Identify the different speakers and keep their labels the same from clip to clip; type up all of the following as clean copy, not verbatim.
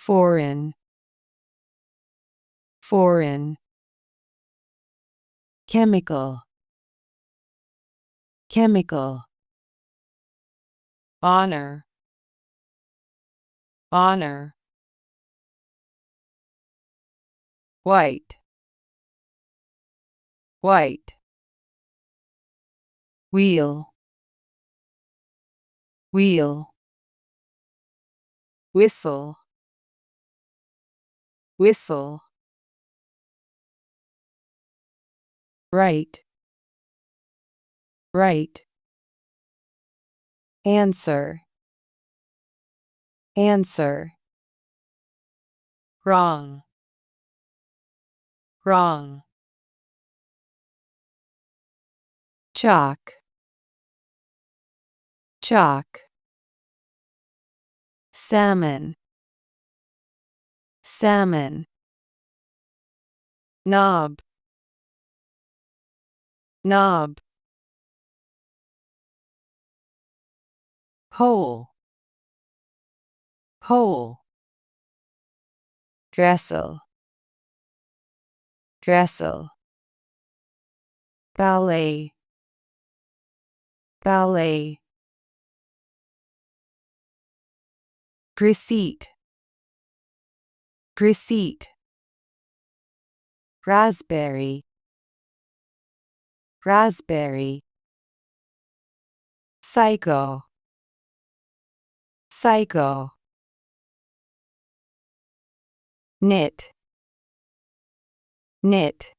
Speaker 1: foreign, foreign. Chemical, chemical. Honor, honor. White, white. Wheel, wheel. Whistle, whistle. Right, right. Answer, answer. Wrong, wrong. Chalk, chalk. Salmon, salmon. Knob, knob. Hole, hole. Dressel, dressel. Ballet, ballet. Receipt, receipt. Raspberry, raspberry. Psycho, psycho. Knit, knit.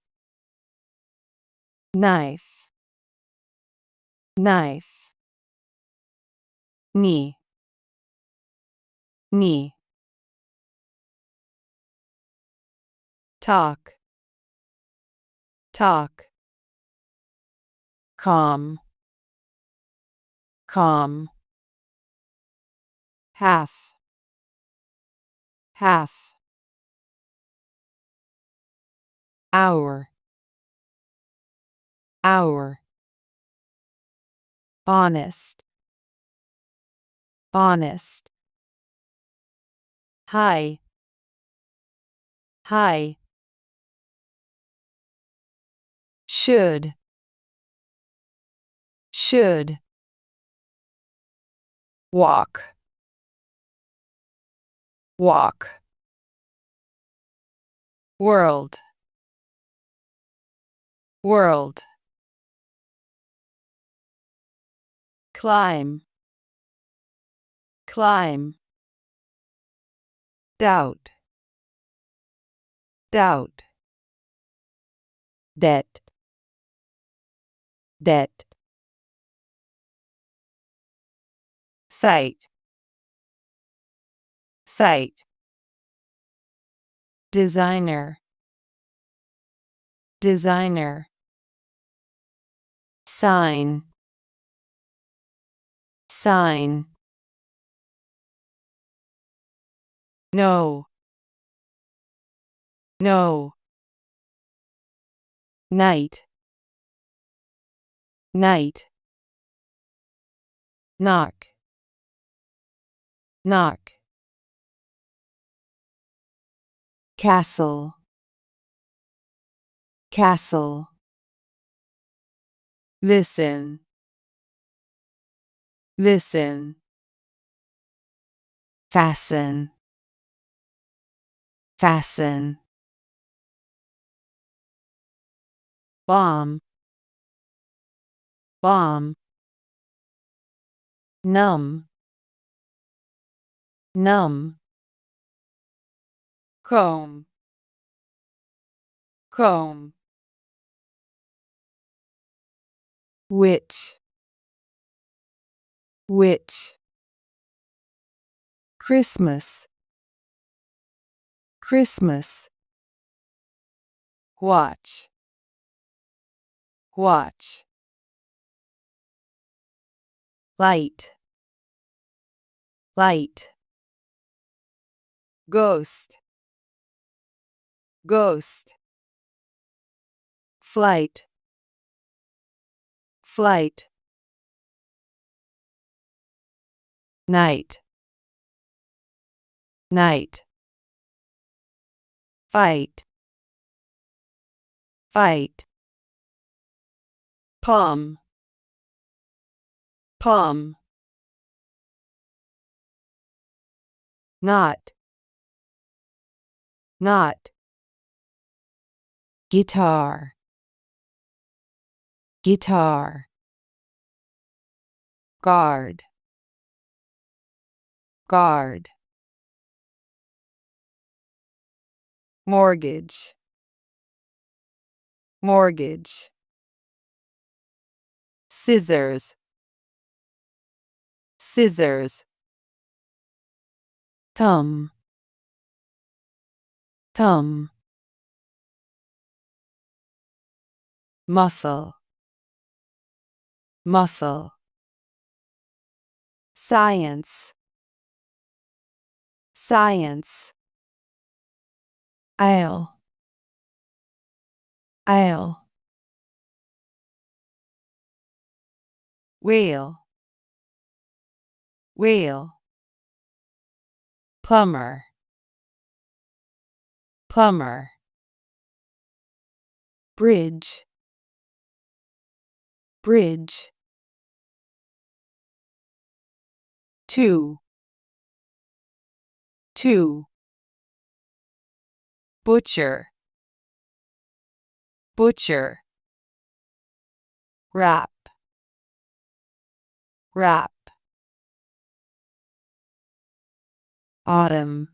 Speaker 1: Knife, knife. Knee, knee. Talk, talk. Calm, calm. Half, half. Hour, hour. Honest, honest. High, high. Should, should. Walk, walk. World, world. Climb, climb. Doubt, doubt. Debt, debt. Sight, sight. Designer, designer. Sign, sign. No, no. Night, night. Knock, knock. Castle, castle. Listen, listen. Fasten, fasten. Bomb, bomb. Numb, numb. Comb, comb. Witch, witch. Christmas, Christmas. Watch, watch. Light, light. Ghost, ghost. Flight, flight. Night, night. fight, fight. Palm, palm. Not, not. Guitar, guitar. Guard, guard. Mortgage, mortgage. Scissors, scissors. Thumb, thumb. Muscle, muscle. Science, science. Aisle, aisle. Whale, whale. Plumber, plumber. Bridge, bridge. Two, two. Butcher, butcher. Wrap, wrap. Autumn,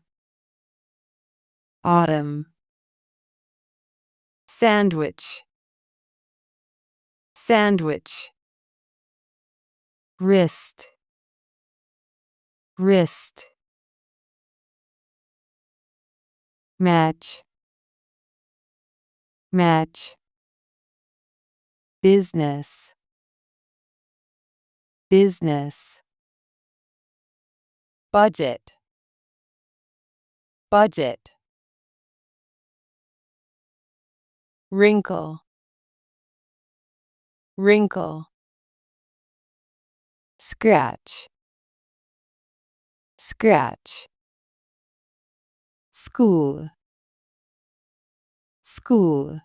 Speaker 1: autumn. Sandwich, sandwich. Wrist, wrist. Match, match. Business, business. Budget, budget. Wrinkle, wrinkle. Scratch, scratch. School, school.